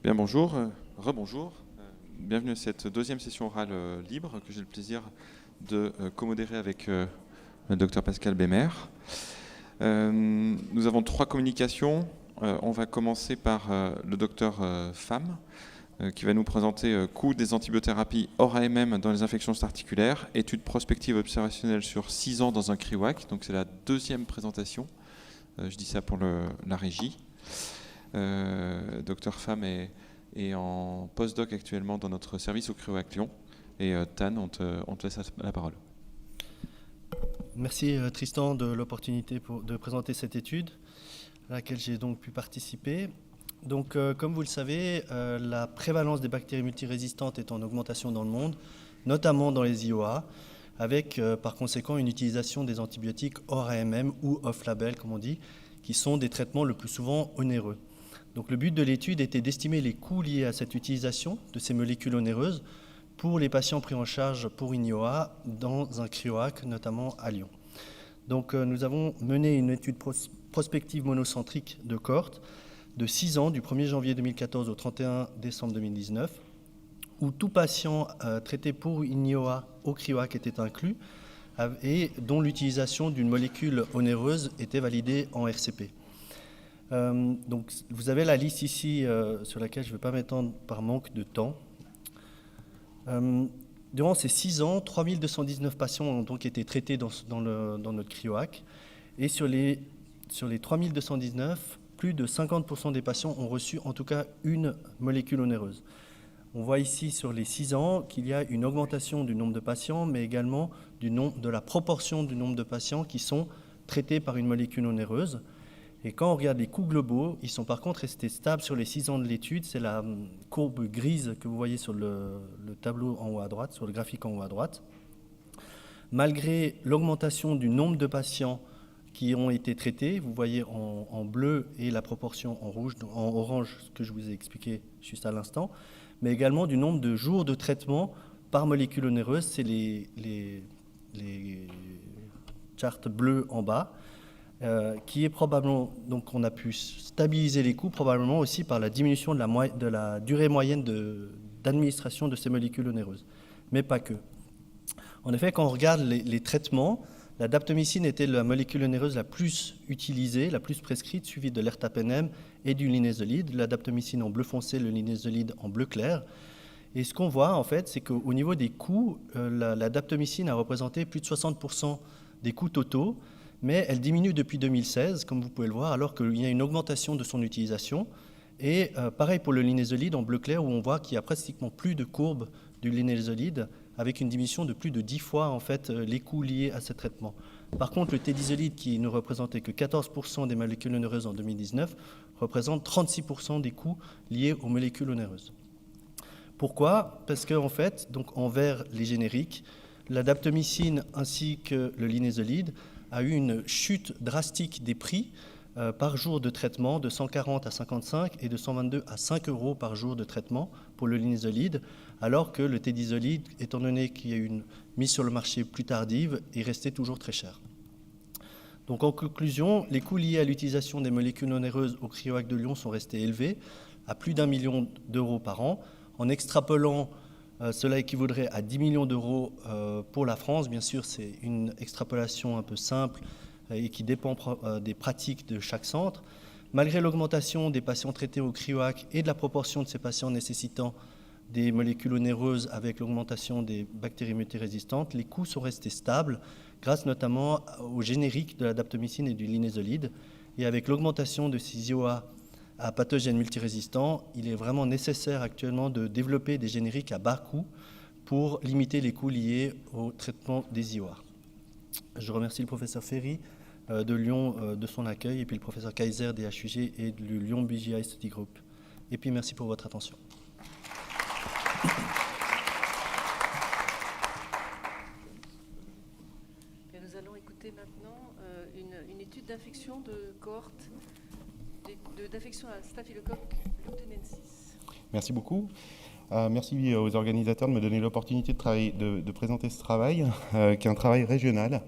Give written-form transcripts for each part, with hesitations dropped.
Bien, bonjour, rebonjour. Bienvenue à cette deuxième session orale libre que j'ai le plaisir de co-modérer avec le Dr Pascal Bémer. Nous avons 3 communications. On va commencer par le Dr Pham qui va nous présenter coût des antibiothérapies hors AMM dans les infections articulaires, étude prospective observationnelle sur 6 ans dans un CRIWAC. Donc c'est la deuxième présentation. Je dis ça pour la régie. Dr Pham est en postdoc actuellement dans notre service au CRIWAC Lyon. Et Tan, on te laisse la parole. Merci Tristan de l'opportunité de présenter cette étude à laquelle j'ai donc pu participer. Donc comme vous le savez, la prévalence des bactéries multirésistantes est en augmentation dans le monde, notamment dans les IOA, avec par conséquent une utilisation des antibiotiques hors AMM ou off-label, comme on dit, qui sont des traitements le plus souvent onéreux. Donc le but de l'étude était d'estimer les coûts liés à cette utilisation de ces molécules onéreuses pour les patients pris en charge pour une IOA dans un CRIWAC, notamment à Lyon. Donc nous avons mené une étude prospective monocentrique de cohorte de 6 ans, du 1er janvier 2014 au 31 décembre 2019, où tout patient traité pour une IOA au CRIWAC était inclus et dont l'utilisation d'une molécule onéreuse était validée en RCP. Donc vous avez la liste ici sur laquelle je ne vais pas m'étendre par manque de temps. Durant ces 6 ans, 3219 patients ont donc été traités dans notre CRIWAC. Et sur les 3219, plus de 50% des patients ont reçu en tout cas une molécule onéreuse. On voit ici sur les 6 ans qu'il y a une augmentation du nombre de patients, mais également de la proportion du nombre de patients qui sont traités par une molécule onéreuse. Et quand on regarde les coûts globaux, ils sont par contre restés stables sur les 6 ans de l'étude. C'est la courbe grise que vous voyez sur le tableau en haut à droite, sur le graphique en haut à droite. Malgré l'augmentation du nombre de patients qui ont été traités, vous voyez en bleu et la proportion en rouge, en orange, ce que je vous ai expliqué juste à l'instant, mais également du nombre de jours de traitement par molécule onéreuse, c'est les charts bleus en bas. Qui est probablement, donc on a pu stabiliser les coûts probablement aussi par la diminution de la durée moyenne d'administration de ces molécules onéreuses, mais pas que. En effet, quand on regarde les traitements, la daptomycine était la molécule onéreuse la plus utilisée, la plus prescrite, suivie de l'ertapenem et du linezolide, la daptomycine en bleu foncé, le linezolide en bleu clair. Et ce qu'on voit en fait, c'est qu'au niveau des coûts, la daptomycine a représenté plus de 60% des coûts totaux, mais elle diminue depuis 2016, comme vous pouvez le voir, alors qu'il y a une augmentation de son utilisation. Et pareil pour le linezolide en bleu clair, où on voit qu'il y a pratiquement plus de courbes du linezolide, avec une diminution de plus de 10 fois en fait, les coûts liés à ce traitement. Par contre, le tédizolide, qui ne représentait que 14% des molécules onéreuses en 2019, représente 36% des coûts liés aux molécules onéreuses. Pourquoi ? Parce qu'en fait, donc en vert, les génériques, la daptomycine ainsi que le linezolide a eu une chute drastique des prix par jour de traitement de 140 à 55 et de 122 à 5 euros par jour de traitement pour le linezolide, alors que le tédizolide, étant donné qu'il y a eu une mise sur le marché plus tardive, est resté toujours très cher. Donc en conclusion, les coûts liés à l'utilisation des molécules onéreuses au CRIWAC de Lyon sont restés élevés, à plus d'1 million d'euros par an. En extrapolant, cela équivaudrait à 10 millions d'euros pour la France. Bien sûr, c'est une extrapolation un peu simple et qui dépend des pratiques de chaque centre. Malgré l'augmentation des patients traités au CRIWAC et de la proportion de ces patients nécessitant des molécules onéreuses avec l'augmentation des bactéries multirésistantes, les coûts sont restés stables grâce notamment au générique de la daptomycine et du linezolide. Et avec l'augmentation de ces IOA à pathogènes multirésistants, il est vraiment nécessaire actuellement de développer des génériques à bas coût pour limiter les coûts liés au traitement des IOA. Je remercie le professeur Ferry de Lyon de son accueil, et puis le professeur Kaiser des HUG et du Lyon BGI Study Group. Et puis merci pour votre attention. Nous allons écouter maintenant une étude d'infection de cohorte d'infection à staphylocoque lutenensis. Merci beaucoup. Merci aux organisateurs de me donner l'opportunité de présenter ce travail, qui est un travail régional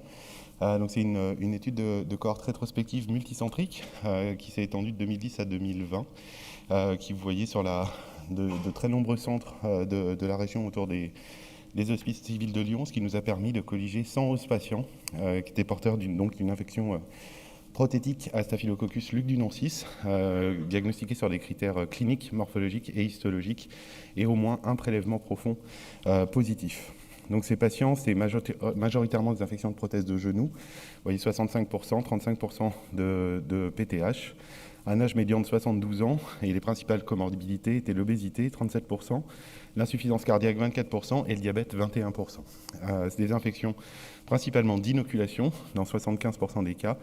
Donc c'est une étude de cohorte rétrospective multicentrique qui s'est étendue de 2010 à 2020, qui, vous voyez, sur de très nombreux centres de la région autour des hospices civils de Lyon, ce qui nous a permis de colliger 111 patients qui étaient porteurs d'une infection prothétique à Staphylococcus lugdunensis, diagnostiqués sur des critères cliniques, morphologiques et histologiques, et au moins un prélèvement profond positif. Donc ces patients, c'est majoritairement des infections de prothèses de genoux. Vous voyez, 65%, 35% de PTH, un âge médian de 72 ans, et les principales comorbidités étaient l'obésité, 37%, l'insuffisance cardiaque, 24%, et le diabète, 21%. C'est des infections principalement d'inoculation, dans 75% des cas,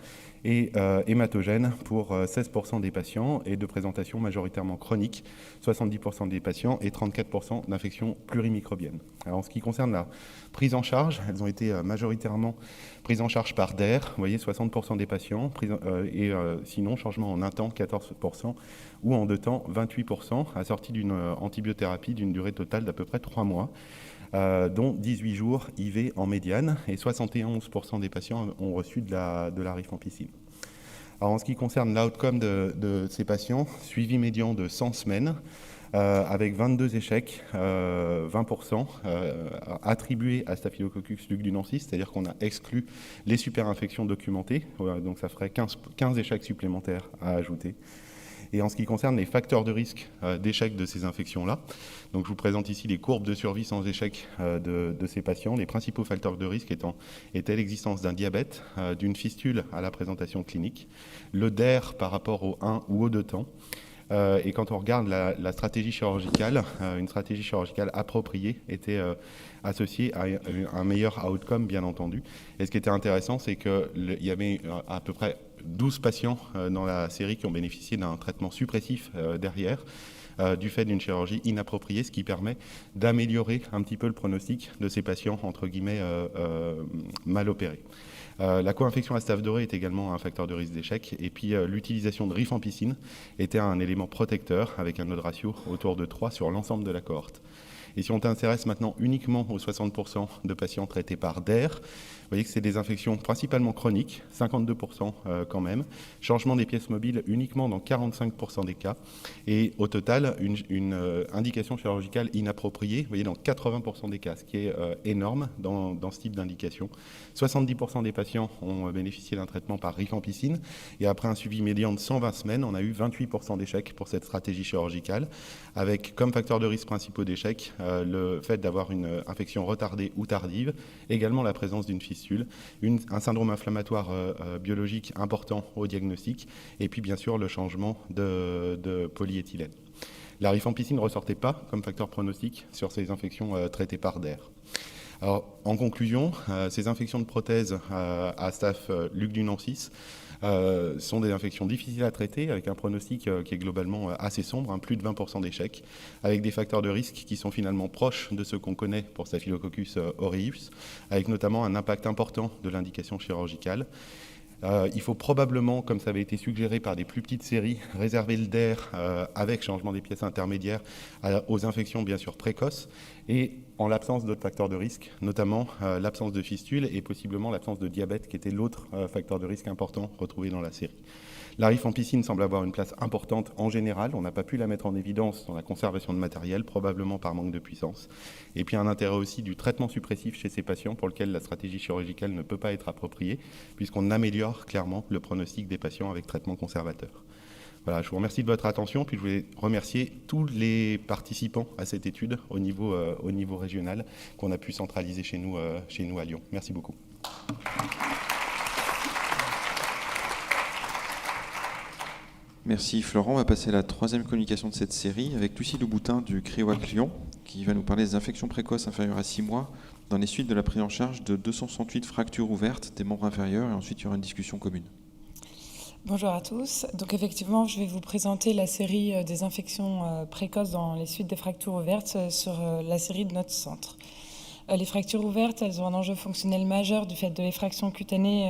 et hématogènes pour 16% des patients, et de présentation majoritairement chronique, 70% des patients, et 34% d'infections plurimicrobiennes. Alors, en ce qui concerne la prise en charge, elles ont été majoritairement prises en charge par DER, vous voyez, 60% des patients, sinon changement en un temps, 14%, ou en deux temps, 28%, assorti d'une antibiothérapie d'une durée totale d'à peu près 3 mois, dont 18 jours IV en médiane, et 71% des patients ont reçu de la rifampicine. Alors, en ce qui concerne l'outcome de ces patients, suivi médian de 100 semaines, avec 22 échecs, 20% attribués à Staphylococcus lugdunensis, c'est-à-dire qu'on a exclu les superinfections documentées, donc ça ferait 15 échecs supplémentaires à ajouter. Et en ce qui concerne les facteurs de risque d'échec de ces infections-là, donc je vous présente ici les courbes de survie sans échec de ces patients. Les principaux facteurs de risque étaient l'existence d'un diabète, d'une fistule à la présentation clinique, le DER par rapport au 1 ou au 2 temps. Et quand on regarde la stratégie chirurgicale, une stratégie chirurgicale appropriée était associée à un meilleur outcome, bien entendu. Et ce qui était intéressant, c'est qu'il y avait à peu près 12 patients dans la série qui ont bénéficié d'un traitement suppressif derrière, du fait d'une chirurgie inappropriée, ce qui permet d'améliorer un petit peu le pronostic de ces patients, entre guillemets, mal opérés. La co-infection à Staph doré est également un facteur de risque d'échec, et puis l'utilisation de rifampicine était un élément protecteur avec un odds ratio autour de 3 sur l'ensemble de la cohorte. Et si on s'intéresse maintenant uniquement aux 60% de patients traités par DER, vous voyez que c'est des infections principalement chroniques, 52% quand même, changement des pièces mobiles uniquement dans 45% des cas, et au total, une indication chirurgicale inappropriée, vous voyez, dans 80% des cas, ce qui est énorme dans ce type d'indication. 70% des patients ont bénéficié d'un traitement par rifampicine, et après un suivi médian de 120 semaines, on a eu 28% d'échecs pour cette stratégie chirurgicale, avec comme facteur de risque principaux d'échec le fait d'avoir une infection retardée ou tardive, également la présence d'une fistule, un syndrome inflammatoire biologique important au diagnostic, et puis bien sûr le changement de polyéthylène. La rifampicine ne ressortait pas comme facteur pronostic sur ces infections traitées par DER. Alors, en conclusion, ces infections de prothèses à Staph lugdunensis sont des infections difficiles à traiter, avec un pronostic qui est globalement assez sombre, plus de 20% d'échecs, avec des facteurs de risque qui sont finalement proches de ceux qu'on connaît pour Staphylococcus aureus, avec notamment un impact important de l'indication chirurgicale. Il faut probablement, comme ça avait été suggéré par des plus petites séries, réserver le DER avec changement des pièces intermédiaires aux infections bien sûr précoces, et en l'absence d'autres facteurs de risque, notamment l'absence de fistule et possiblement l'absence de diabète, qui était l'autre facteur de risque important retrouvé dans la série. La rifampicine semble avoir une place importante en général. On n'a pas pu la mettre en évidence dans la conservation de matériel, probablement par manque de puissance. Et puis un intérêt aussi du traitement suppressif chez ces patients pour lequel la stratégie chirurgicale ne peut pas être appropriée, puisqu'on améliore clairement le pronostic des patients avec traitement conservateur. Voilà, je vous remercie de votre attention, puis je voulais remercier tous les participants à cette étude au niveau régional qu'on a pu centraliser chez nous à Lyon. Merci beaucoup. Merci Florent. On va passer à la troisième communication de cette série avec Lucie Louboutin du CRIOAC Lyon, qui va nous parler des infections précoces inférieures à 6 mois dans les suites de la prise en charge de 268 fractures ouvertes des membres inférieurs, et ensuite il y aura une discussion commune. Bonjour à tous. Donc effectivement, je vais vous présenter la série des infections précoces dans les suites des fractures ouvertes sur la série de notre centre. Les fractures ouvertes, elles ont un enjeu fonctionnel majeur du fait de l'effraction cutanée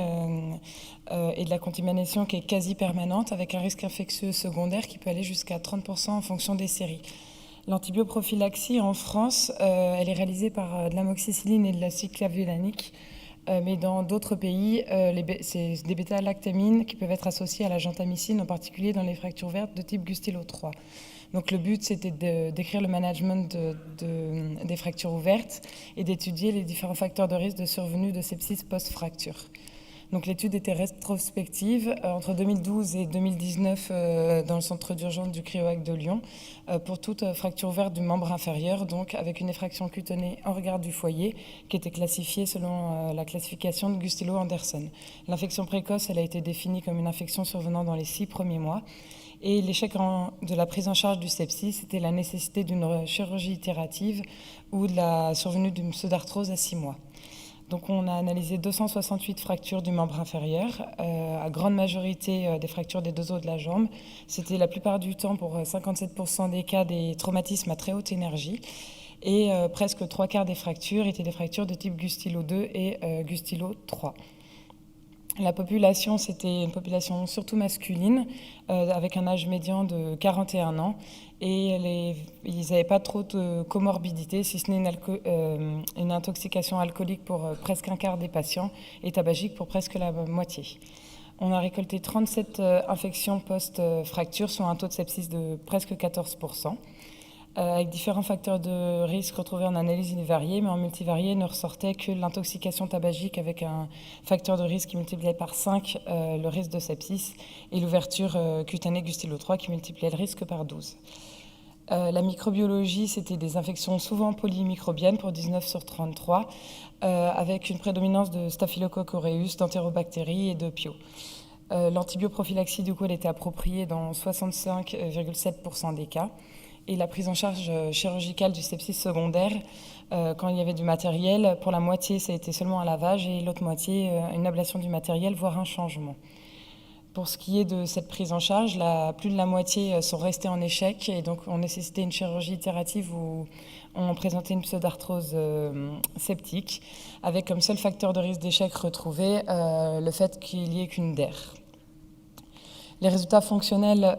et de la contamination qui est quasi permanente, avec un risque infectieux secondaire qui peut aller jusqu'à 30% en fonction des séries. L'antibioprophylaxie en France, elle est réalisée par de l'amoxicilline et de l'acide clavulanique Mais dans d'autres pays, c'est des bêta-lactamines qui peuvent être associées à la gentamicine, en particulier dans les fractures ouvertes de type Gustilo 3. Donc le but, c'était d'écrire le management des fractures ouvertes et d'étudier les différents facteurs de risque de survenue de sepsis post-fracture. Donc l'étude était rétrospective entre 2012 et 2019 dans le centre d'urgence du CRIOAC de Lyon pour toute fracture ouverte du membre inférieur, donc avec une effraction cutanée en regard du foyer qui était classifiée selon la classification de Gustilo-Anderson. L'infection précoce, elle a été définie comme une infection survenant dans les 6 premiers mois. Et l'échec de la prise en charge du sepsis, c'était la nécessité d'une chirurgie itérative ou de la survenue d'une pseudarthrose à 6 mois. Donc on a analysé 268 fractures du membre inférieur, à grande majorité des fractures des 2 os de la jambe. C'était la plupart du temps, pour 57% des cas, des traumatismes à très haute énergie. Et presque 3/4 des fractures étaient des fractures de type Gustilo 2 et Gustilo 3. La population, c'était une population surtout masculine, avec un âge médian de 41 ans. Et ils n'avaient pas trop de comorbidité, si ce n'est une intoxication alcoolique pour presque 1/4 des patients et tabagique pour presque la moitié. On a récolté 37 infections post-fracture, soit un taux de sepsis de presque 14%. Avec différents facteurs de risque retrouvés en analyse univariée, mais en multivariée ne ressortait que l'intoxication tabagique avec un facteur de risque qui multipliait par 5 le risque de sepsis et l'ouverture cutanée Gustilo 3 qui multipliait le risque par 12. La microbiologie, c'était des infections souvent polymicrobiennes pour 19 sur 33, avec une prédominance de Staphylococcus aureus, d'entérobactéries et de Pio. L'antibioprophylaxie, du coup, elle était appropriée dans 65,7% des cas. Et la prise en charge chirurgicale du sepsis secondaire, quand il y avait du matériel, pour la moitié, ça a été seulement un lavage et l'autre moitié, une ablation du matériel, voire un changement. Pour ce qui est de cette prise en charge, plus de la moitié sont restés en échec et donc ont nécessité une chirurgie itérative où on présentait une pseudarthrose septique, avec comme seul facteur de risque d'échec retrouvé le fait qu'il y ait qu'une DER. Les résultats fonctionnels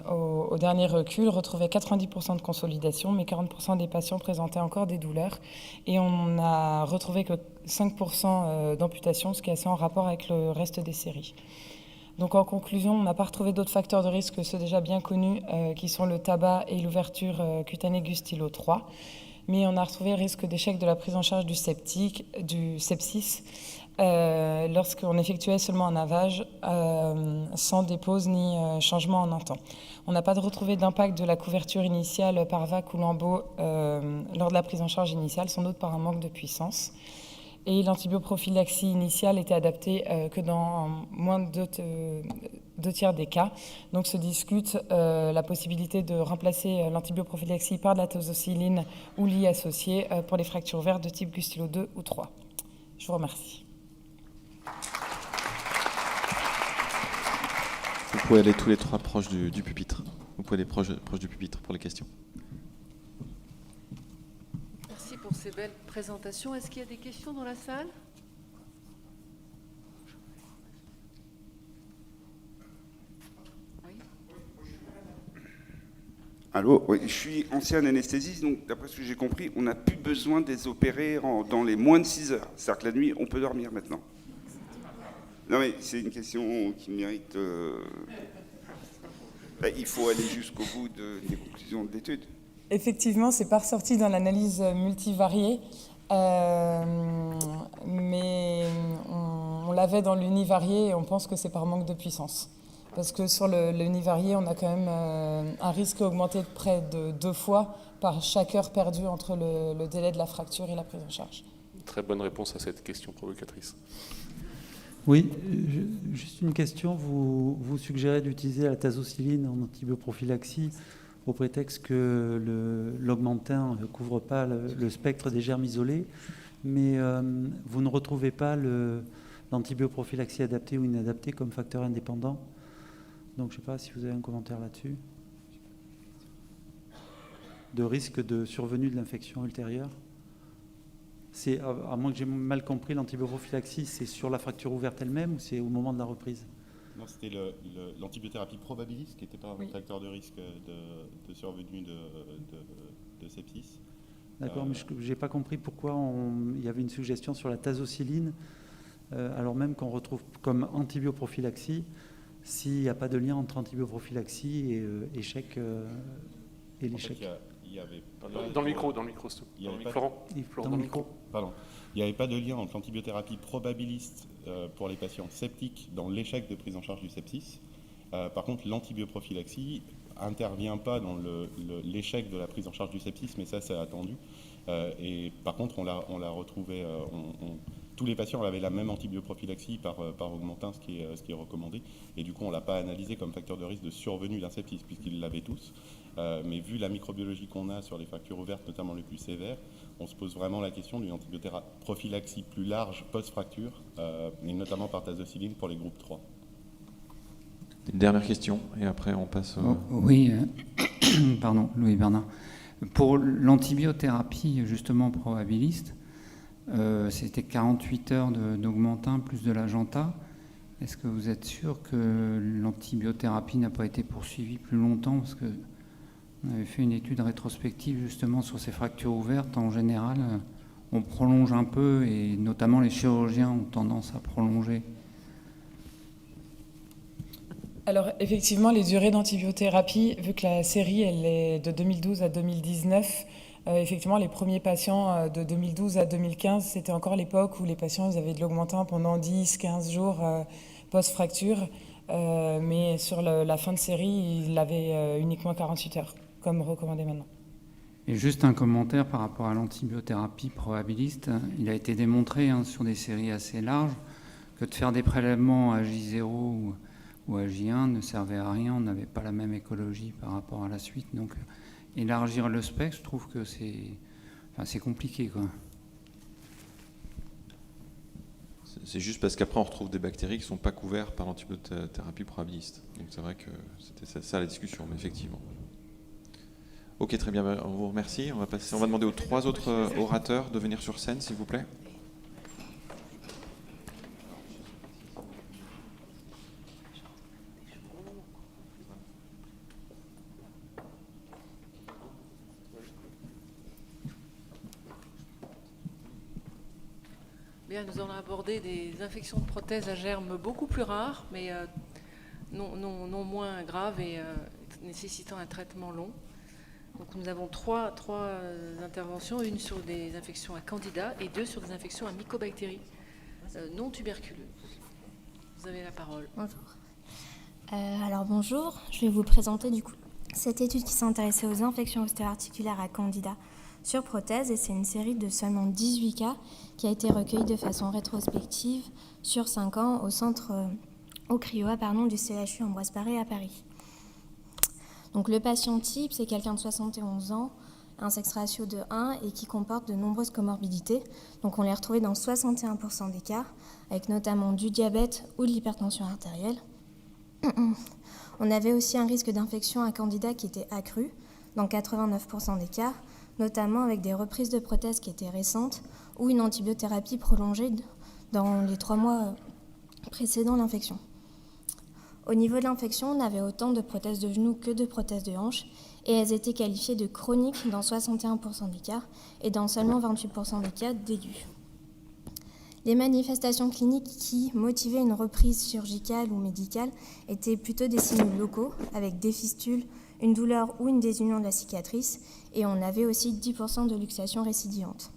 au dernier recul retrouvaient 90% de consolidation, mais 40% des patients présentaient encore des douleurs. Et on n'a retrouvé que 5% d'amputation, ce qui est assez en rapport avec le reste des séries. Donc en conclusion, on n'a pas retrouvé d'autres facteurs de risque que ceux déjà bien connus, qui sont le tabac et l'ouverture cutanée Gustilo 3. Mais on a retrouvé le risque d'échec de la prise en charge du sepsis, lorsqu'on effectuait seulement un lavage sans dépose ni changement en un temps. On n'a pas retrouvé d'impact de la couverture initiale par VAC ou lambeau lors de la prise en charge initiale, sans doute par un manque de puissance. Et l'antibioprophylaxie initiale était adaptée que dans moins de 2/3 des cas. Donc se discute la possibilité de remplacer l'antibioprophylaxie par de la tazocilline ou l'I associée pour les fractures ouvertes de type Gustilo 2 ou 3. Je vous remercie. Vous pouvez aller tous les 3 proches du pupitre. Vous pouvez aller proche du pupitre pour les questions. Merci pour ces belles présentations. Est-ce qu'il y a des questions dans la salle ? Oui. Allô, oui, je suis ancien anesthésiste, donc d'après ce que j'ai compris, on n'a plus besoin de les opérer dans les moins de 6 heures. C'est-à-dire que la nuit, on peut dormir maintenant. Non mais c'est une question qui mérite... il faut aller jusqu'au bout des conclusions de l'étude. Effectivement, c'est pas ressorti dans l'analyse multivariée, mais on l'avait dans l'univarié et on pense que c'est par manque de puissance. Parce que sur l'univarié, on a quand même un risque augmenté de près de 2 fois par chaque heure perdue entre le délai de la fracture et la prise en charge. Très bonne réponse à cette question provocatrice. Oui, juste une question. Vous suggérez d'utiliser la tazocilline en antibioprophylaxie au prétexte que l'augmentin ne couvre pas le spectre des germes isolés, mais vous ne retrouvez pas l'antibioprophylaxie adaptée ou inadaptée comme facteur indépendant. Donc je ne sais pas si vous avez un commentaire là-dessus. De risque de survenue de l'infection ultérieure. C'est, à moins que j'ai mal compris, l'antibioprophylaxie, c'est sur la fracture ouverte elle-même ou c'est au moment de la reprise ? Non, c'était l'antibiothérapie probabiliste qui n'était pas un facteur de risque de survenue de sepsis. D'accord, mais je n'ai pas compris pourquoi il y avait une suggestion sur la tazocilline, alors même qu'on retrouve comme antibioprophylaxie, s'il n'y a pas de lien entre antibioprophylaxie et échec et l'échec. Dans le micro, s'il te plaît. Florent, dans le micro. Pardon. Il n'y avait pas de lien entre l'antibiothérapie probabiliste pour les patients septiques dans l'échec de prise en charge du sepsis. Par contre, l'antibioprophylaxie intervient pas dans l'échec de la prise en charge du sepsis, mais ça, c'est attendu. Et par contre, on l'a retrouvé. Tous les patients avaient la même antibioprophylaxie par augmentin, ce qui est recommandé. Et du coup, on ne l'a pas analysé comme facteur de risque de survenue d'un sepsis, puisqu'ils l'avaient tous. Mais vu la microbiologie qu'on a sur les fractures ouvertes, notamment les plus sévères, on se pose vraiment la question d'une antibiothérapie plus large post-fracture, et notamment par tazocilline pour les groupes 3. Une dernière question, et après on passe... Oui, pardon, Louis Bernard. Pour l'antibiothérapie, justement, probabiliste, c'était 48 heures d'augmentin plus de l'agenta. Est-ce que vous êtes sûr que l'antibiothérapie n'a pas été poursuivie plus longtemps? Parce que on avait fait une étude rétrospective justement sur ces fractures ouvertes. En général, on prolonge un peu, et notamment les chirurgiens ont tendance à prolonger. Alors effectivement, les durées d'antibiothérapie, vu que la série elle est de 2012 à 2019, effectivement les premiers patients de 2012 à 2015, c'était encore l'époque où les patients ils avaient de l'augmentin pendant 10-15 jours post-fracture, mais sur la fin de série, ils avaient uniquement 48 heures, comme recommandé maintenant. Et juste un commentaire par rapport à l'antibiothérapie probabiliste. Il a été démontré sur des séries assez larges que de faire des prélèvements à J0 ou à J1 ne servait à rien, on n'avait pas la même écologie par rapport à la suite. Donc élargir le spectre, je trouve que c'est compliqué, quoi. C'est juste parce qu'après on retrouve des bactéries qui ne sont pas couvertes par l'antibiothérapie probabiliste. Donc c'est vrai que c'était ça la discussion, mais effectivement. Ok, très bien, on vous remercie. On va demander aux 3 autres orateurs de venir sur scène, s'il vous plaît. Bien, nous allons aborder des infections de prothèses à germes beaucoup plus rares, mais non moins graves et nécessitant un traitement long. Donc nous avons trois interventions, une sur des infections à candida et 2 sur des infections à mycobactéries non tuberculeuses. Vous avez la parole. Bonjour. Alors bonjour, je vais vous présenter du coup cette étude qui s'intéressait aux infections ostéo-articulaires à candida sur prothèse, et c'est une série de seulement 18 cas qui a été recueillie de façon rétrospective sur 5 ans au centre au CRIOA du CHU Ambroise Paré à Paris. Donc le patient type, c'est quelqu'un de 71 ans, un sexe ratio de 1 et qui comporte de nombreuses comorbidités. Donc on les retrouvait dans 61% des cas, avec notamment du diabète ou de l'hypertension artérielle. On avait aussi un risque d'infection à candida qui était accru dans 89% des cas, notamment avec des reprises de prothèses qui étaient récentes ou une antibiothérapie prolongée dans les 3 mois précédant l'infection. Au niveau de l'infection, on avait autant de prothèses de genoux que de prothèses de hanches, et elles étaient qualifiées de chroniques dans 61% des cas et dans seulement 28% des cas d'aigus. Les manifestations cliniques qui motivaient une reprise chirurgicale ou médicale étaient plutôt des signes locaux, avec des fistules, une douleur ou une désunion de la cicatrice, et on avait aussi 10% de luxation récidivante.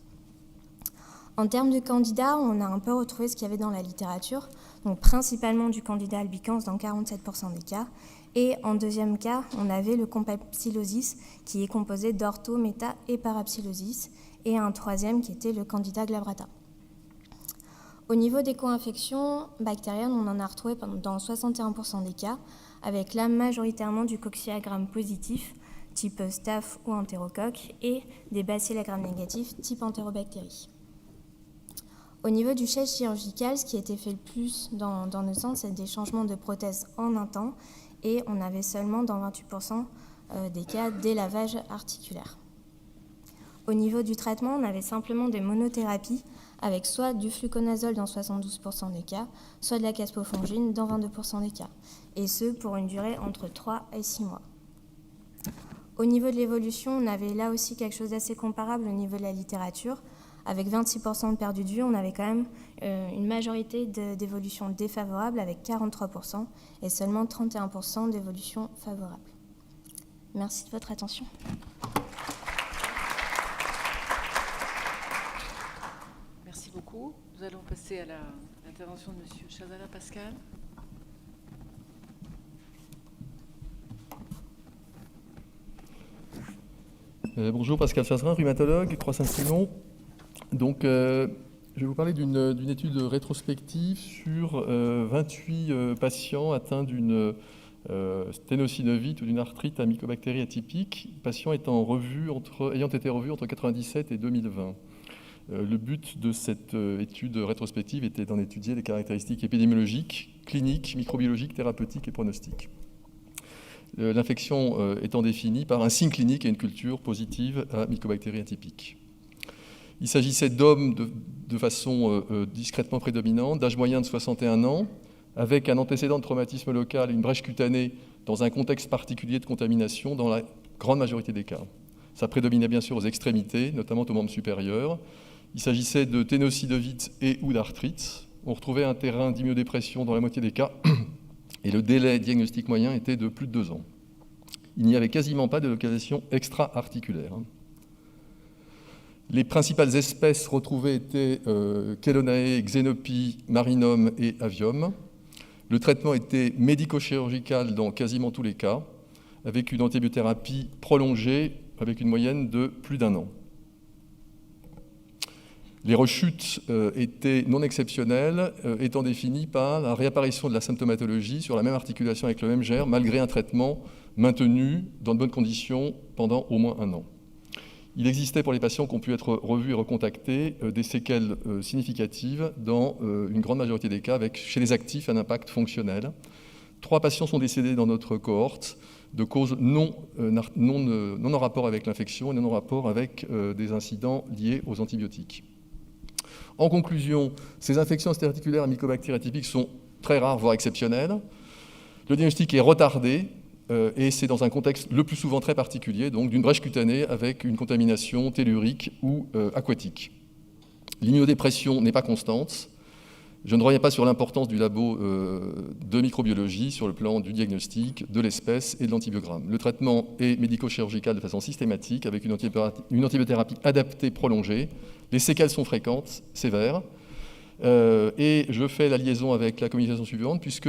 En termes de candida, on a un peu retrouvé ce qu'il y avait dans la littérature, donc principalement du candida albicans dans 47% des cas, et en deuxième cas, on avait le compapsilosis qui est composé d'ortho, méta et parapsilosis, et un troisième qui était le candida glabrata. Au niveau des co-infections bactériennes, on en a retrouvé dans 61% des cas, avec là majoritairement du cocciat positif, type staph ou entérocoque, et des bacilles négatifs, type entérobactéries. Au niveau du geste chirurgical, ce qui a été fait le plus dans nos centres, c'est des changements de prothèses en un temps, et on avait seulement dans 28% des cas des lavages articulaires. Au niveau du traitement, on avait simplement des monothérapies, avec soit du fluconazole dans 72% des cas, soit de la caspofongine dans 22% des cas, et ce pour une durée entre 3 et 6 mois. Au niveau de l'évolution, on avait là aussi quelque chose d'assez comparable au niveau de la littérature. Avec 26% de perdu de vue, on avait quand même une majorité d'évolution défavorable avec 43% et seulement 31% d'évolution favorable. Merci de votre attention. Merci beaucoup. Nous allons passer à l'intervention de M. Chazala Pascal. Bonjour, Pascal Chazrin, rhumatologue, Croix-Saint-Simon. Donc, je vais vous parler d'une étude rétrospective sur 28 patients atteints d'une sténosynovite ou d'une arthrite à mycobactéries atypiques, patients ayant été revus entre 1997 et 2020. Le but de cette étude rétrospective était d'en étudier les caractéristiques épidémiologiques, cliniques, microbiologiques, thérapeutiques et pronostiques. L'infection étant définie par un signe clinique et une culture positive à mycobactéries atypiques. Il s'agissait d'hommes de façon discrètement prédominante, d'âge moyen de 61 ans, avec un antécédent de traumatisme local et une brèche cutanée dans un contexte particulier de contamination dans la grande majorité des cas. Ça prédominait bien sûr aux extrémités, notamment aux membres supérieurs. Il s'agissait de ténosynovite et ou d'arthrite. On retrouvait un terrain d'immunodépression dans la moitié des cas et le délai diagnostique moyen était de plus de 2 ans. Il n'y avait quasiment pas de localisation extra-articulaire. Les principales espèces retrouvées étaient Chelonae, Xenopie, Marinum et Avium. Le traitement était médico-chirurgical dans quasiment tous les cas, avec une antibiothérapie prolongée avec une moyenne de plus d'1 an. Les rechutes étaient non exceptionnelles, étant définies par la réapparition de la symptomatologie sur la même articulation avec le même germe, malgré un traitement maintenu dans de bonnes conditions pendant au moins 1 an. Il existait pour les patients qui ont pu être revus et recontactés des séquelles significatives dans une grande majorité des cas, avec chez les actifs un impact fonctionnel. 3 patients sont décédés dans notre cohorte de causes non en rapport avec l'infection et non en rapport avec des incidents liés aux antibiotiques. En conclusion, ces infections interarticulaires à mycobactéries atypiques sont très rares, voire exceptionnelles. Le diagnostic est retardé et c'est dans un contexte le plus souvent très particulier, donc d'une brèche cutanée avec une contamination tellurique ou aquatique. L'immunodépression n'est pas constante. Je ne reviens pas sur l'importance du labo de microbiologie sur le plan du diagnostic, de l'espèce et de l'antibiogramme. Le traitement est médico-chirurgical de façon systématique avec une antibiothérapie adaptée prolongée. Les séquelles sont fréquentes, sévères. Et je fais la liaison avec la communication suivante, puisque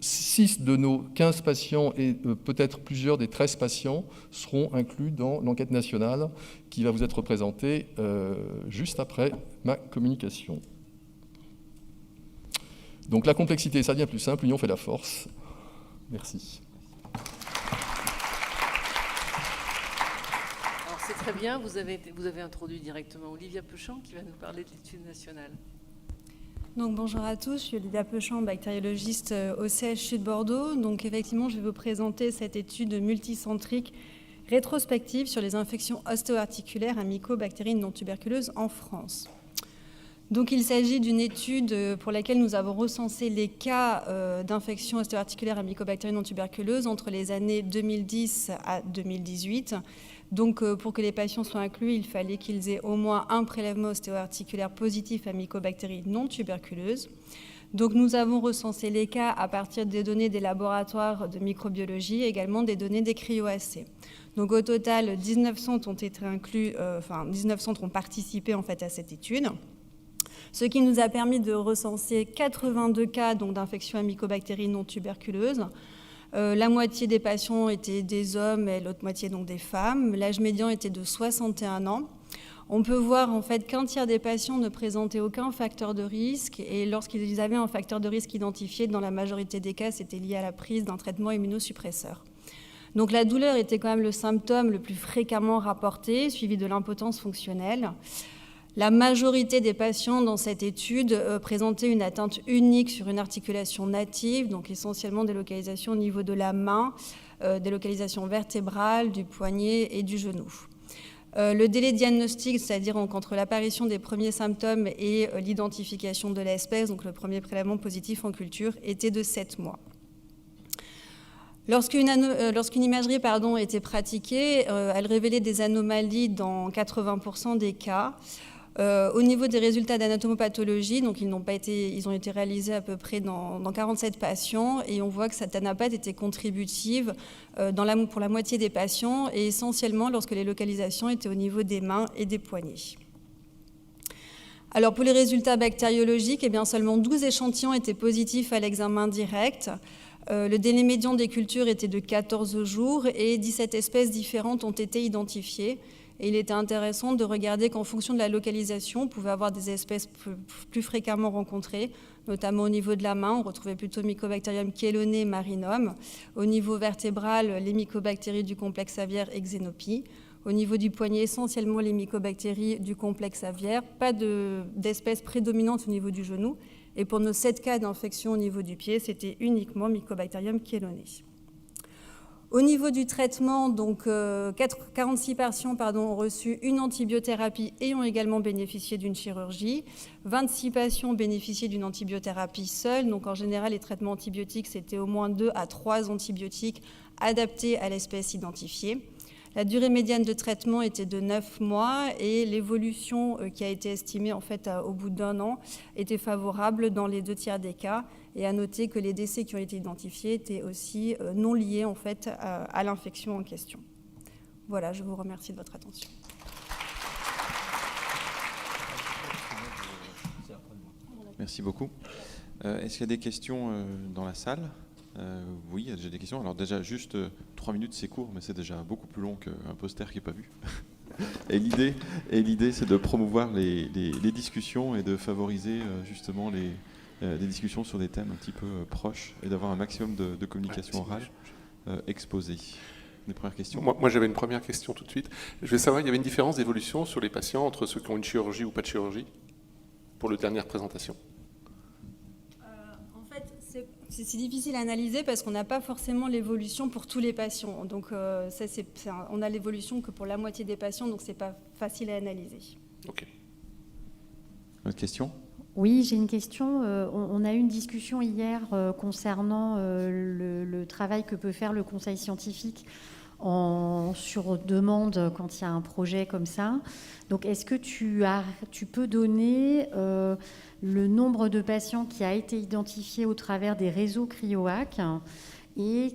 6 de nos 15 patients et peut-être plusieurs des 13 patients seront inclus dans l'enquête nationale qui va vous être présentée juste après ma communication. Donc la complexité, ça devient plus simple, l'union fait la force. Merci. Alors c'est très bien, vous avez introduit directement Olivia Pechamp qui va nous parler de l'étude nationale. Donc, bonjour à tous, je suis Olivia Pechamp, bactériologiste au CHU de Bordeaux. Donc effectivement, je vais vous présenter cette étude multicentrique rétrospective sur les infections ostéo-articulaires à mycobactéries non tuberculeuses en France. Donc il s'agit d'une étude pour laquelle nous avons recensé les cas d'infections ostéo-articulaires à mycobactéries non tuberculeuses entre les années 2010 à 2018. Donc pour que les patients soient inclus, il fallait qu'ils aient au moins un prélèvement ostéo-articulaire positif à mycobactéries non tuberculeuses. Donc nous avons recensé les cas à partir des données des laboratoires de microbiologie et également des données des cryo-AC. Donc au total, 19 centres ont été inclus, 19 centres ont participé en fait à cette étude. Ce qui nous a permis de recenser 82 cas d'infection à mycobactéries non tuberculeuses. La moitié des patients étaient des hommes et l'autre moitié donc des femmes. L'âge médian était de 61 ans. On peut voir en fait qu'un tiers des patients ne présentaient aucun facteur de risque et lorsqu'ils avaient un facteur de risque identifié, dans la majorité des cas, c'était lié à la prise d'un traitement immunosuppresseur. Donc la douleur était quand même le symptôme le plus fréquemment rapporté, suivi de l'impotence fonctionnelle. La majorité des patients dans cette étude présentaient une atteinte unique sur une articulation native, donc essentiellement des localisations au niveau de la main, des localisations vertébrales, du poignet et du genou. Le délai diagnostique, c'est-à-dire entre l'apparition des premiers symptômes et l'identification de l'espèce, donc le premier prélèvement positif en culture, était de 7 mois. Lorsqu'une imagerie était pratiquée, elle révélait des anomalies dans 80% des cas. Au niveau des résultats d'anatomopathologie, donc ils ont été réalisés à peu près dans 47 patients, et on voit que cette anapathie était contributive pour la moitié des patients, et essentiellement lorsque les localisations étaient au niveau des mains et des poignets. Alors pour les résultats bactériologiques, seulement 12 échantillons étaient positifs à l'examen direct. Le délai médian des cultures était de 14 jours et 17 espèces différentes ont été identifiées. Et il était intéressant de regarder qu'en fonction de la localisation, on pouvait avoir des espèces plus fréquemment rencontrées, notamment au niveau de la main, on retrouvait plutôt Mycobacterium chelonae marinum. Au niveau vertébral, les mycobactéries du complexe aviaire et Xenopie. Au niveau du poignet, essentiellement les mycobactéries du complexe aviaire, pas d'espèces prédominantes au niveau du genou. Et pour nos 7 cas d'infection au niveau du pied, c'était uniquement Mycobacterium chelonae. Au niveau du traitement, donc 46 patients ont reçu une antibiothérapie et ont également bénéficié d'une chirurgie. 26 patients ont bénéficié d'une antibiothérapie seule. Donc en général, les traitements antibiotiques, c'était au moins 2 à 3 antibiotiques adaptés à l'espèce identifiée. La durée médiane de traitement était de 9 mois et l'évolution qui a été estimée en fait au bout d'1 an était favorable dans les 2 tiers des cas. Et à noter que les décès qui ont été identifiés étaient aussi non liés en fait à l'infection en question. Voilà, je vous remercie de votre attention. Merci beaucoup. Est-ce qu'il y a des questions dans la salle ? Oui, il y a déjà des questions. Alors déjà, juste 3 minutes, c'est court, mais c'est déjà beaucoup plus long qu'un poster qui n'est pas vu. Et l'idée, c'est de promouvoir les discussions et de favoriser justement des discussions sur des thèmes un petit peu proches et d'avoir un maximum de communication orale exposée. Des premières questions ? Moi, j'avais une première question tout de suite. Je voulais savoir, il y avait une différence d'évolution sur les patients entre ceux qui ont une chirurgie ou pas de chirurgie pour la dernière présentation ? C'est difficile à analyser parce qu'on n'a pas forcément l'évolution pour tous les patients. Donc, on a l'évolution que pour la moitié des patients, donc ce n'est pas facile à analyser. Ok. Autre question ? Oui, j'ai une question. On a eu une discussion hier concernant le travail que peut faire le conseil scientifique sur demande quand il y a un projet comme ça. Donc, est-ce que tu peux donner le nombre de patients qui a été identifié au travers des réseaux CRIOAC et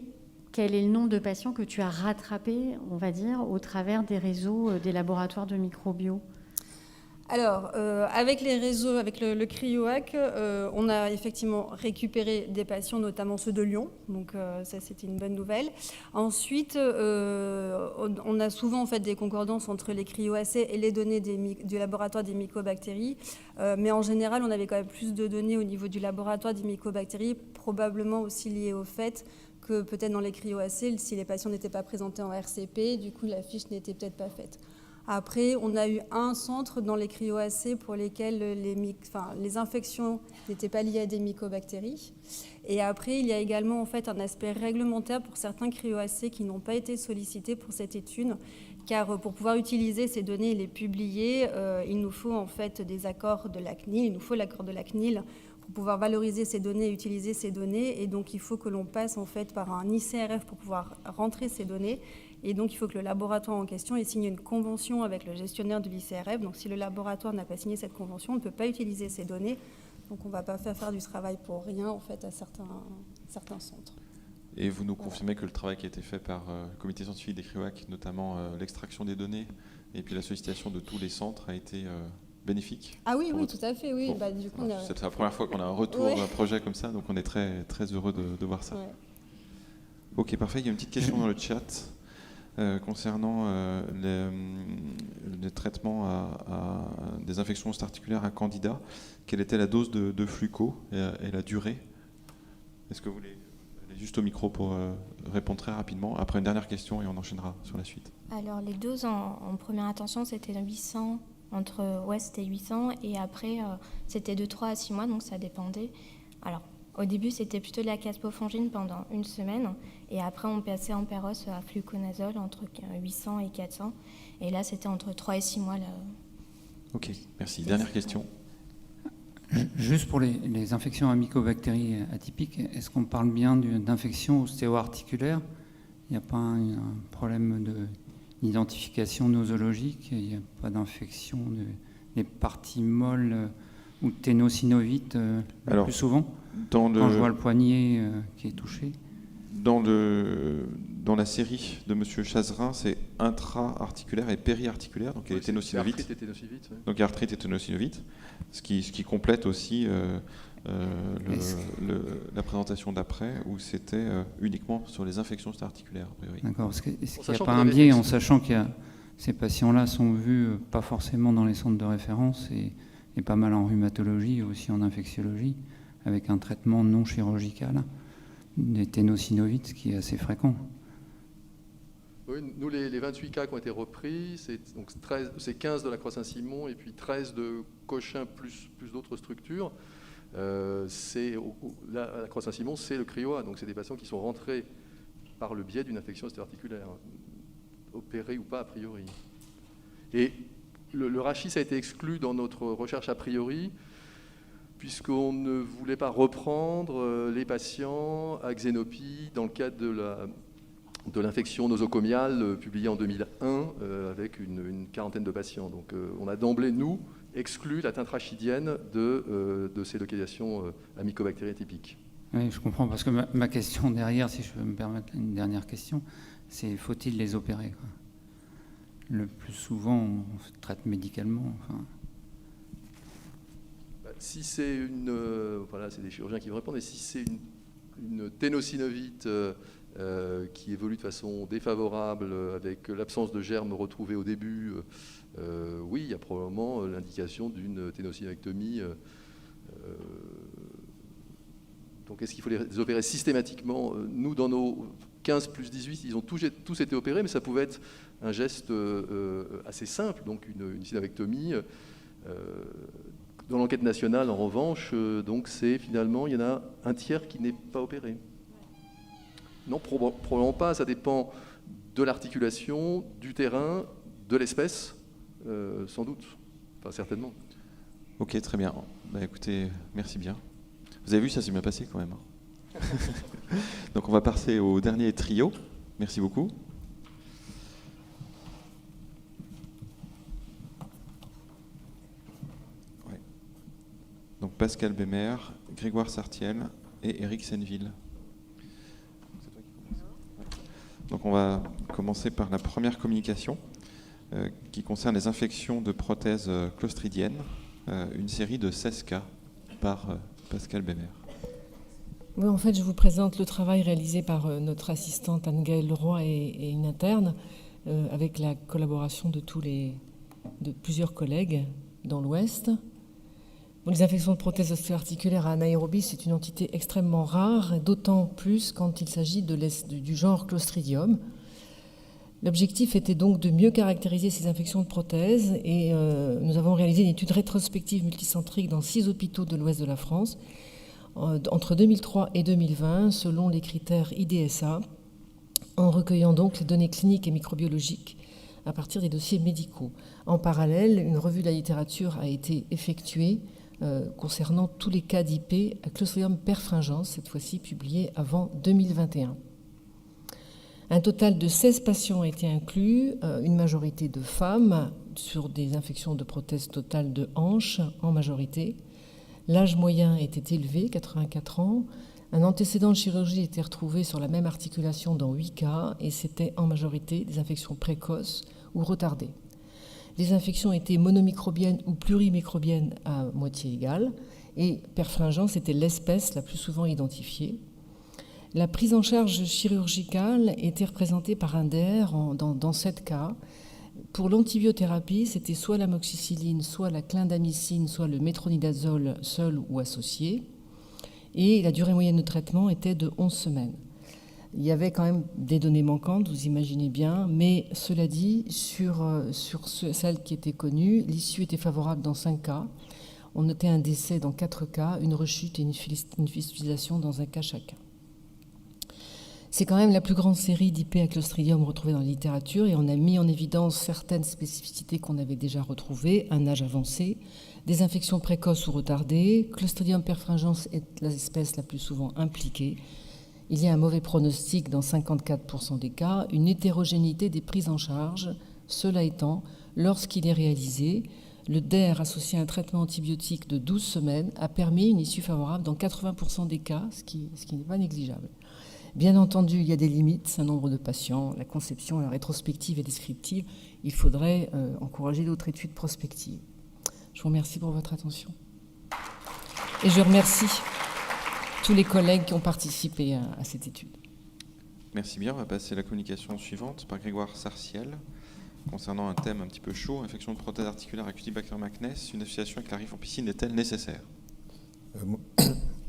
quel est le nombre de patients que tu as rattrapés, on va dire, au travers des réseaux des laboratoires de microbio ? Alors, avec les réseaux, avec le CRIOAC, on a effectivement récupéré des patients, notamment ceux de Lyon. Donc, ça, c'était une bonne nouvelle. Ensuite, on a souvent en fait des concordances entre les CRIOAC et les données du laboratoire des mycobactéries. Mais en général, on avait quand même plus de données au niveau du laboratoire des mycobactéries, probablement aussi liées au fait que peut-être dans les CRIOAC, si les patients n'étaient pas présentés en RCP, du coup, la fiche n'était peut-être pas faite. Après, on a eu un centre dans les cryo-AC pour lesquels les infections n'étaient pas liées à des mycobactéries. Et après, il y a également en fait un aspect réglementaire pour certains cryo-AC qui n'ont pas été sollicités pour cette étude, car pour pouvoir utiliser ces données et les publier, il nous faut en fait des accords de la CNIL, il nous faut l'accord de la CNIL pour pouvoir valoriser ces données et utiliser ces données. Et donc, il faut que l'on passe en fait par un ICRF pour pouvoir rentrer ces données. Et donc, il faut que le laboratoire en question ait signé une convention avec le gestionnaire de l'ICRF. Donc, si le laboratoire n'a pas signé cette convention, on ne peut pas utiliser ces données. Donc, on ne va pas faire du travail pour rien, en fait, à certains centres. Et vous nous confirmez que le travail qui a été fait par le comité scientifique des CRIOAC, notamment l'extraction des données et puis la sollicitation de tous les centres, a été bénéfique ? Ah oui, oui, tout à fait. Oui. Bon, Du coup, c'est la première fois qu'on a un retour d'un projet comme ça, donc on est très, très heureux de voir ça. Ouais. Ok, parfait. Il y a une petite question dans le chat. Concernant les traitements à des infections articulaires à Candida, quelle était la dose de Fluco et la durée ? Est-ce que vous voulez aller juste au micro pour répondre très rapidement ? Après une dernière question et on enchaînera sur la suite. Alors les doses en première intention c'était 800, c'était 800 et après c'était de 3 à 6 mois donc ça dépendait. Alors au début, c'était plutôt de la caspofongine pendant 1 semaine. Et après, on passait en péros à fluconazole entre 800 et 400. Et là, c'était entre 3 et 6 mois. Là. Ok, merci. Dernière question. Juste pour les infections à mycobactéries atypiques, est-ce qu'on parle bien d'infection ostéo-articulaire? Il n'y a pas un problème d'identification nosologique? Il n'y a pas d'infection des parties molles ou ténosynovites le plus souvent? Quand je vois le poignet qui est touché. Dans la série de M. Chazerin, c'est intra-articulaire et périarticulaire, donc il y a les ténosynovites. Arthrite et ténosynovite, ouais. Donc il y a arthrite et ténosynovite, ce qui complète aussi la présentation d'après, où c'était uniquement sur les infections articulaires, a priori. D'accord, est-ce qu'il n'y a pas un biais en sachant que ces patients-là sont vus pas forcément dans les centres de référence et pas mal en rhumatologie et aussi en infectiologie, avec un traitement non chirurgical des ténosynovites, ce qui est assez fréquent. Oui, nous, les 28 cas qui ont été repris, c'est 15 de la Croix-Saint-Simon et puis 13 de Cochin plus d'autres structures. La Croix-Saint-Simon, c'est le cryo-A, donc c'est des patients qui sont rentrés par le biais d'une infection ostéo-articulaire, opérés ou pas a priori. Et le rachis a été exclu dans notre recherche a priori, puisqu'on ne voulait pas reprendre les patients à xénopie dans le cadre de l'infection nosocomiale publiée en 2001 avec une quarantaine de patients. Donc on a d'emblée, nous, exclu la teinte rachidienne de ces localisations à mycobactéries atypiques. Oui, je comprends, parce que ma question derrière, si je peux me permettre une dernière question, c'est faut-il les opérer, quoi? Le plus souvent, on se traite médicalement. Enfin. Si c'est voilà, c'est des chirurgiens qui vont répondre, et si c'est une ténosynovite qui évolue de façon défavorable, avec l'absence de germes retrouvés au début, oui, il y a probablement l'indication d'une ténosynovectomie. Donc est-ce qu'il faut les opérer systématiquement? Nous, dans nos 15 plus 18, ils ont tous été opérés, mais ça pouvait être un geste assez simple, donc une synovectomie. Dans l'enquête nationale, en revanche, donc c'est finalement, il y en a un tiers qui n'est pas opéré. Non, probablement pas. Ça dépend de l'articulation, du terrain, de l'espèce, sans doute. Enfin, certainement. Ok, très bien. Bah, écoutez, merci bien. Vous avez vu, ça s'est bien passé quand même. Donc on va passer au dernier trio. Merci beaucoup. Ouais. Donc Pascal Bémer, Grégoire Sartiel et Éric Senneville. Donc on va commencer par la première communication qui concerne les infections de prothèses clostridiennes, une série de 16 cas par Pascal Bémer. Oui, en fait, je vous présente le travail réalisé par notre assistante Anne-Gaëlle Leroy et une interne, avec la collaboration de plusieurs collègues dans l'Ouest. Bon, les infections de prothèses osteoarticulaires à anaérobie, c'est une entité extrêmement rare, d'autant plus quand il s'agit du genre Clostridium. L'objectif était donc de mieux caractériser ces infections de prothèses et nous avons réalisé une étude rétrospective multicentrique dans 6 hôpitaux de l'Ouest de la France entre 2003 et 2020 selon les critères IDSA, en recueillant donc les données cliniques et microbiologiques à partir des dossiers médicaux. En parallèle, une revue de la littérature a été effectuée concernant tous les cas d'IP à Clostridium perfringens, cette fois-ci publié avant 2021. Un total de 16 patients a été inclus, une majorité de femmes, sur des infections de prothèses totales de hanches en majorité. L'âge moyen était élevé, 84 ans. Un antécédent de chirurgie était retrouvé sur la même articulation dans 8 cas et c'était en majorité des infections précoces ou retardées. Les infections étaient monomicrobiennes ou plurimicrobiennes à moitié égale et perfringens, c'était l'espèce la plus souvent identifiée. La prise en charge chirurgicale était représentée par un DER dans 7 cas. Pour l'antibiothérapie, c'était soit l'amoxicilline, soit la clindamycine, soit le métronidazole seul ou associé. Et la durée moyenne de traitement était de 11 semaines. Il y avait quand même des données manquantes, vous imaginez bien, mais cela dit, sur celles qui étaient connues, l'issue était favorable dans 5 cas. On notait un décès dans 4 cas, une rechute et une fistulisation dans un cas chacun. C'est quand même la plus grande série d'IP à Clostridium retrouvée dans la littérature et on a mis en évidence certaines spécificités qu'on avait déjà retrouvées, un âge avancé, des infections précoces ou retardées. Clostridium perfringens est l'espèce la plus souvent impliquée. Il y a un mauvais pronostic dans 54% des cas, une hétérogénéité des prises en charge. Cela étant, lorsqu'il est réalisé, le DER associé à un traitement antibiotique de 12 semaines a permis une issue favorable dans 80% des cas, ce qui n'est pas négligeable. Bien entendu, il y a des limites, un nombre de patients, la conception est rétrospective et descriptive. Il faudrait encourager d'autres études prospectives. Je vous remercie pour votre attention. Et je remercie tous les collègues qui ont participé à cette étude. Merci bien. On va passer à la communication suivante par Grégoire Sarciel concernant un thème un petit peu chaud, infection de prothèse articulaire à Cutibacter macnès. Une association avec la rifampicine est-elle nécessaire?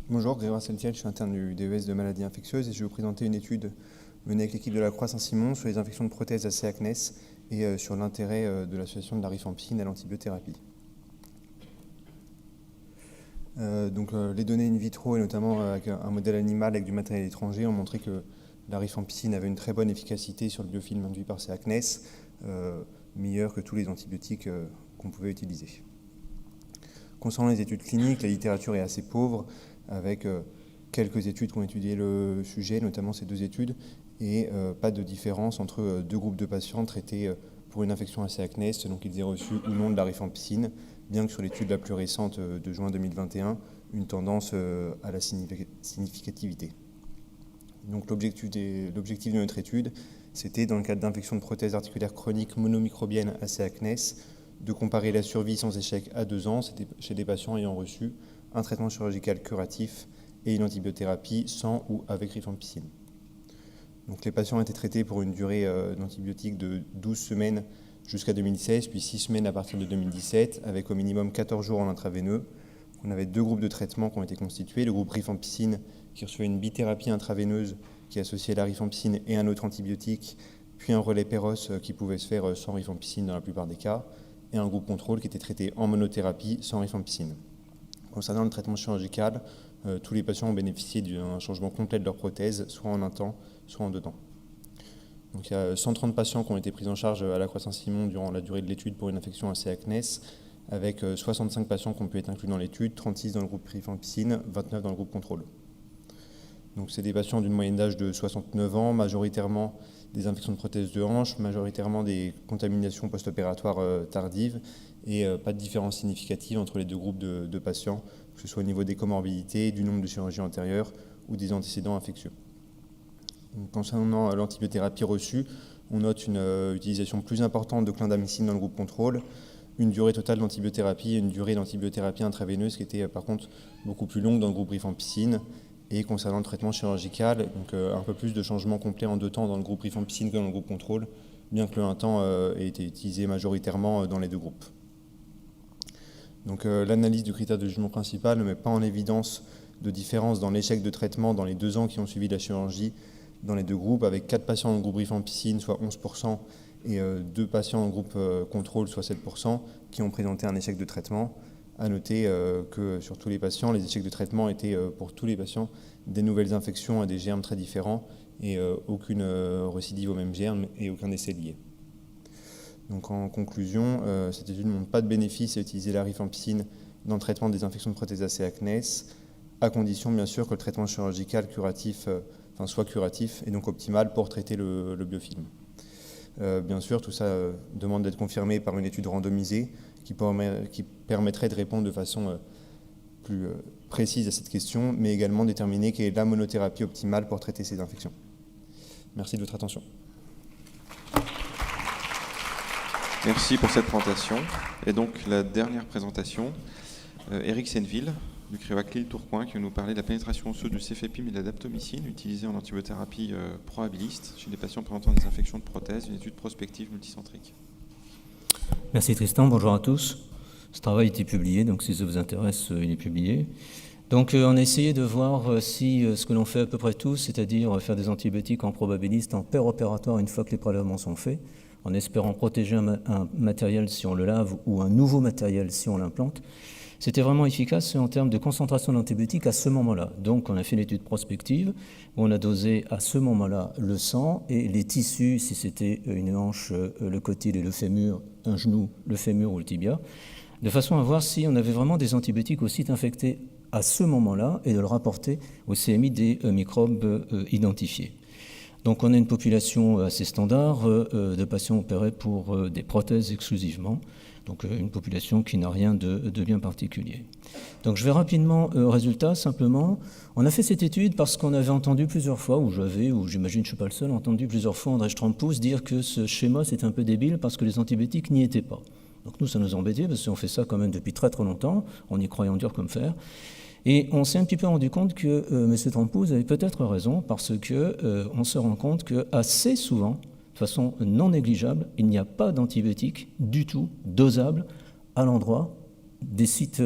Bonjour, Grégoire Sarciel, je suis interne du DES de maladies infectieuses et je vais vous présenter une étude menée avec l'équipe de la Croix-Saint-Simon sur les infections de prothèses AC acnès et sur l'intérêt de l'association de la rifampicine à l'antibiothérapie. Les données in vitro, et notamment avec un modèle animal avec du matériel étranger, ont montré que la rifampicine avait une très bonne efficacité sur le biofilm induit par C. acnès, meilleure que tous les antibiotiques qu'on pouvait utiliser. Concernant les études cliniques, la littérature est assez pauvre, avec quelques études qui ont étudié le sujet, notamment ces 2 études, et pas de différence entre 2 groupes de patients traités pour une infection à C. acnès, donc ils aient reçu ou non de la rifampicine, bien que sur l'étude la plus récente de juin 2021, une tendance à la significativité. Donc l'objectif de notre étude, c'était, dans le cadre d'infections de prothèses articulaires chroniques monomicrobiennes à C. acnès, de comparer la survie sans échec à 2 ans chez des patients ayant reçu un traitement chirurgical curatif et une antibiothérapie sans ou avec rifampicine. Donc les patients étaient traités pour une durée d'antibiotiques de 12 semaines jusqu'à 2016, puis 6 semaines à partir de 2017, avec au minimum 14 jours en intraveineux. On avait 2 groupes de traitement qui ont été constitués. Le groupe rifampicine qui recevait une bithérapie intraveineuse qui associait la rifampicine et un autre antibiotique, puis un relais Péros qui pouvait se faire sans rifampicine dans la plupart des cas, et un groupe contrôle qui était traité en monothérapie sans rifampicine. Concernant le traitement chirurgical, tous les patients ont bénéficié d'un changement complet de leur prothèse, soit en un temps, soit en 2 temps. Donc, il y a 130 patients qui ont été pris en charge à la Croix-Saint-Simon durant la durée de l'étude pour une infection à C. acnès, avec 65 patients qui ont pu être inclus dans l'étude, 36 dans le groupe rifampicine, 29 dans le groupe contrôle. Donc, c'est des patients d'une moyenne d'âge de 69 ans, majoritairement des infections de prothèses de hanche, majoritairement des contaminations post-opératoires tardives, et pas de différence significative entre les 2 groupes de patients, que ce soit au niveau des comorbidités, du nombre de chirurgies antérieures ou des antécédents infectieux. Donc, concernant l'antibiothérapie reçue, on note une utilisation plus importante de clindamycine dans le groupe contrôle, une durée totale d'antibiothérapie et une durée d'antibiothérapie intraveineuse qui était par contre beaucoup plus longue dans le groupe rifampicine. Et concernant le traitement chirurgical, donc un peu plus de changements complets en 2 temps dans le groupe rifampicine que dans le groupe contrôle, bien que le 1 temps ait été utilisé majoritairement dans les 2 groupes. Donc l'analyse du critère de jugement principal ne met pas en évidence de différence dans l'échec de traitement dans les 2 ans qui ont suivi la chirurgie dans les 2 groupes, avec 4 patients dans le groupe rifampicine, soit 11%, et 2 patients en groupe contrôle, soit 7%, qui ont présenté un échec de traitement. À noter que sur tous les patients, les échecs de traitement étaient pour tous les patients des nouvelles infections à des germes très différents et aucune récidive au même germe et aucun essai lié. Donc en conclusion, cette étude ne montre pas de bénéfice à utiliser la rifampicine dans le traitement des infections de prothèse AC acnès, à condition bien sûr que le traitement chirurgical curatif soit curatif et donc optimal pour traiter le biofilm. Bien sûr, tout ça demande d'être confirmé par une étude randomisée qui permettrait de répondre de façon plus précise à cette question, mais également déterminer quelle est la monothérapie optimale pour traiter ces infections. Merci de votre attention. Merci pour cette présentation. Et donc la dernière présentation, Éric Senneville, du CREVAC Lille-Tourcoing, qui va nous parler de la pénétration osseuse du cefepime et de la daptomycine utilisée en antibiothérapie probabiliste chez des patients présentant des infections de prothèses, une étude prospective multicentrique. Merci Tristan, bonjour à tous. Ce travail a été publié, donc si ça vous intéresse, il est publié. Donc on a essayé de voir si ce que l'on fait à peu près tous, c'est-à-dire faire des antibiotiques en probabiliste en péropératoire une fois que les prélèvements sont faits, en espérant protéger un matériel si on le lave ou un nouveau matériel si on l'implante, c'était vraiment efficace en termes de concentration d'antibiotiques à ce moment-là. Donc on a fait une étude prospective où on a dosé à ce moment-là le sang et les tissus, si c'était une hanche, le cotyle et le fémur, un genou, le fémur ou le tibia, de façon à voir si on avait vraiment des antibiotiques au site infecté à ce moment-là et de le rapporter au CMI des microbes identifiés. Donc on a une population assez standard de patients opérés pour des prothèses exclusivement, donc une population qui n'a rien de bien particulier. Donc je vais rapidement au résultat, simplement. On a fait cette étude parce qu'on avait entendu plusieurs fois, ou j'imagine je ne suis pas le seul, entendu plusieurs fois André Straumpous dire que ce schéma c'était un peu débile parce que les antibiotiques n'y étaient pas. Donc nous ça nous embêtait parce qu'on fait ça quand même depuis très très longtemps, en y croyant dur comme fer. Et on s'est un petit peu rendu compte que M. Straumpous avait peut-être raison parce qu'on se rend compte qu'assez souvent, de façon non négligeable, il n'y a pas d'antibiotiques du tout dosables à l'endroit des sites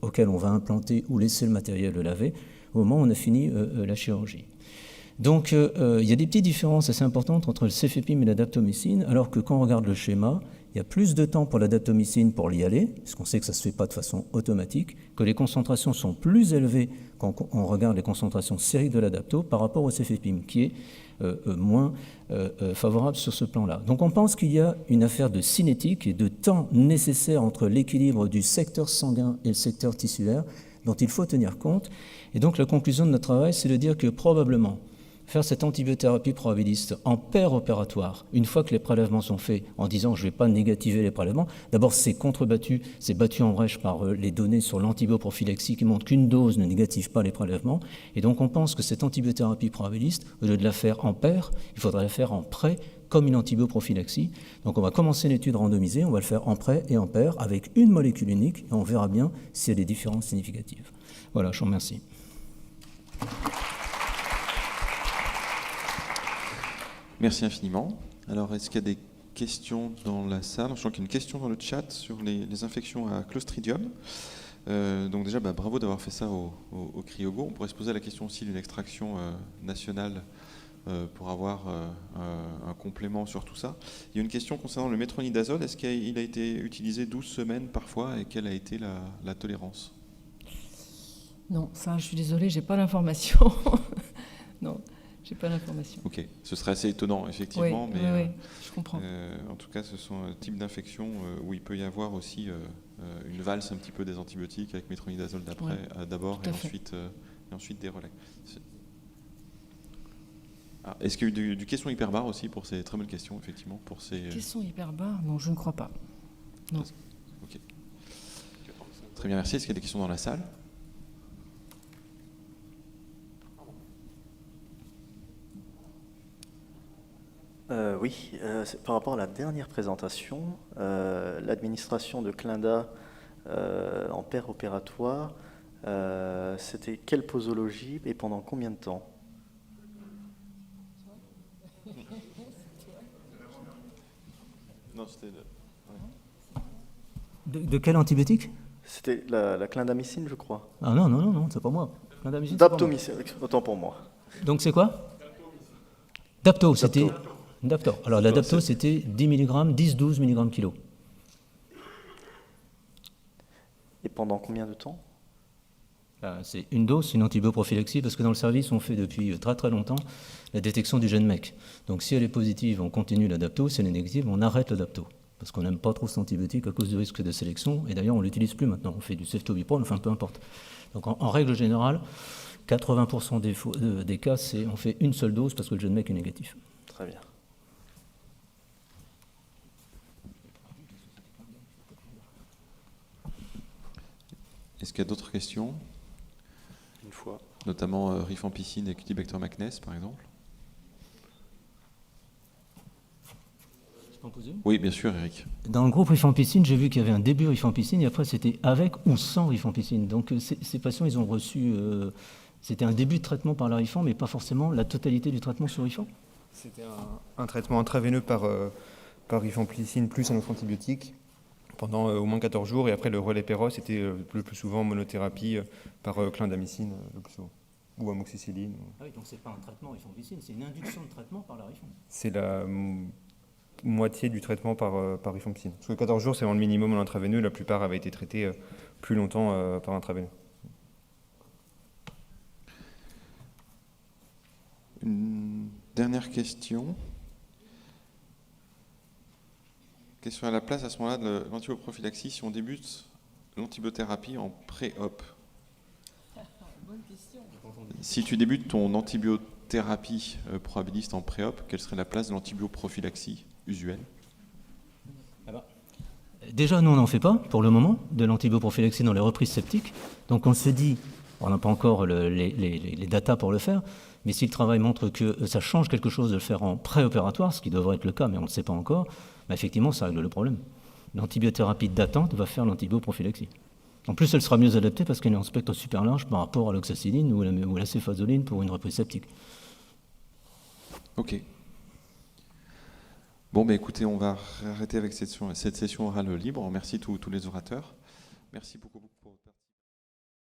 auxquels on va implanter ou laisser le matériel le laver au moment où on a fini la chirurgie. Donc il y a des petites différences assez importantes entre le cefepime et la daptomycine, alors que quand on regarde le schéma, il y a plus de temps pour la daptomycine pour y aller, parce qu'on sait que ça ne se fait pas de façon automatique, que les concentrations sont plus élevées quand on regarde les concentrations sériques de la dapto par rapport au cefepime, qui est moins favorable sur ce plan-là. Donc on pense qu'il y a une affaire de cinétique et de temps nécessaire entre l'équilibre du secteur sanguin et le secteur tissulaire dont il faut tenir compte. Et donc la conclusion de notre travail, c'est de dire que probablement faire cette antibiothérapie probabiliste en paire opératoire, une fois que les prélèvements sont faits, en disant je ne vais pas négativer les prélèvements, d'abord c'est contrebattu, c'est battu en brèche par les données sur l'antibioprophylaxie qui montrent qu'une dose ne négative pas les prélèvements, et donc on pense que cette antibiothérapie probabiliste, au lieu de la faire en paire, il faudrait la faire en pré, comme une antibioprophylaxie. Donc on va commencer une étude randomisée, on va le faire en pré et en paire, avec une molécule unique, et on verra bien s'il y a des différences significatives. Voilà, je vous remercie. Merci infiniment. Alors, est-ce qu'il y a des questions dans la salle? Je crois qu'il y a une question dans le chat sur les infections à Clostridium. Donc déjà, bravo d'avoir fait ça au cryogo. On pourrait se poser la question aussi d'une extraction nationale pour avoir un complément sur tout ça. Il y a une question concernant le métronidazole. Est-ce qu'il a été utilisé 12 semaines parfois et quelle a été la tolérance? Non, ça, je suis désolée, j'ai pas l'information. Non. J'ai pas l'information. Ok, ce serait assez étonnant, effectivement, oui, mais oui, je comprends. En tout cas, ce sont un type d'infection où il peut y avoir aussi une valse un petit peu des antibiotiques avec métronidazole d'abord et ensuite des relais. Est-ce qu'il y a eu du question hyperbare aussi pour ces très bonnes questions, effectivement, pour ces question hyperbare? Non, je ne crois pas. Non. Ok. Très bien, merci. Est-ce qu'il y a des questions dans la salle? Oui, par rapport à la dernière présentation, l'administration de Clinda en paire opératoire, c'était quelle posologie et pendant combien de temps? Non, c'était de quel antibiotique? C'était la clindamycine, je crois. Ah non, c'est pas moi. Daptomycine, autant pour moi. Donc c'est quoi? Dapto, c'était... Dapto. Alors la Dapto, c'était 10 mg, 10-12 mg kg. Et pendant combien de temps? C'est une dose, une antibioprophylaxie, parce que dans le service, on fait depuis très très longtemps la détection du gène MEC. Donc si elle est positive, on continue la Dapto, si elle est négative, on arrête la Dapto. Parce qu'on n'aime pas trop cet antibiotique à cause du risque de sélection, et d'ailleurs on ne l'utilise plus maintenant, on fait du ceftobiprole, enfin peu importe. Donc en règle générale, 80% des cas, on fait une seule dose parce que le gène MEC est négatif. Très bien. Est-ce qu'il y a d'autres questions? Une fois. Notamment rifampicine et Cutibacter macnes, par exemple. Je peux en poser une? Oui, bien sûr, Eric. Dans le groupe rifampicine, j'ai vu qu'il y avait un début rifampicine et après c'était avec ou sans rifampicine. Donc ces patients, ils ont reçu... c'était un début de traitement par la rifam, mais pas forcément la totalité du traitement sur rifam. C'était un traitement intraveineux par rifampicine plus un autre antibiotique pendant au moins 14 jours, et après le relais Péros était le plus souvent monothérapie par clindamycine le plus souvent, ou amoxicilline. Ah oui, donc c'est pas un traitement rifampicine, c'est une induction de traitement par la rifam. C'est moitié du traitement par rifampicine. Parce que 14 jours, c'est vraiment le minimum en intraveineux. La plupart avaient été traités plus longtemps par intraveineux. Une dernière question. Question à la place à ce moment-là de l'antibioprophylaxie si on débute l'antibiothérapie en pré-op. Si tu débutes ton antibiothérapie probabiliste en pré-op, quelle serait la place de l'antibioprophylaxie usuelle? Déjà, nous, on n'en fait pas, pour le moment, de l'antibioprophylaxie dans les reprises septiques. Donc on se dit, on n'a pas encore les datas pour le faire, mais si le travail montre que ça change quelque chose de le faire en préopératoire, ce qui devrait être le cas, mais on ne le sait pas encore, bah effectivement, ça règle le problème. L'antibiothérapie d'attente va faire l'antibioprophylaxie. En plus, elle sera mieux adaptée parce qu'elle est en spectre super large par rapport à l'oxacilline ou la céfazoline pour une reprise septique. Ok. Bon, bah écoutez, on va arrêter avec cette session orale libre. Merci tous les orateurs. Merci beaucoup.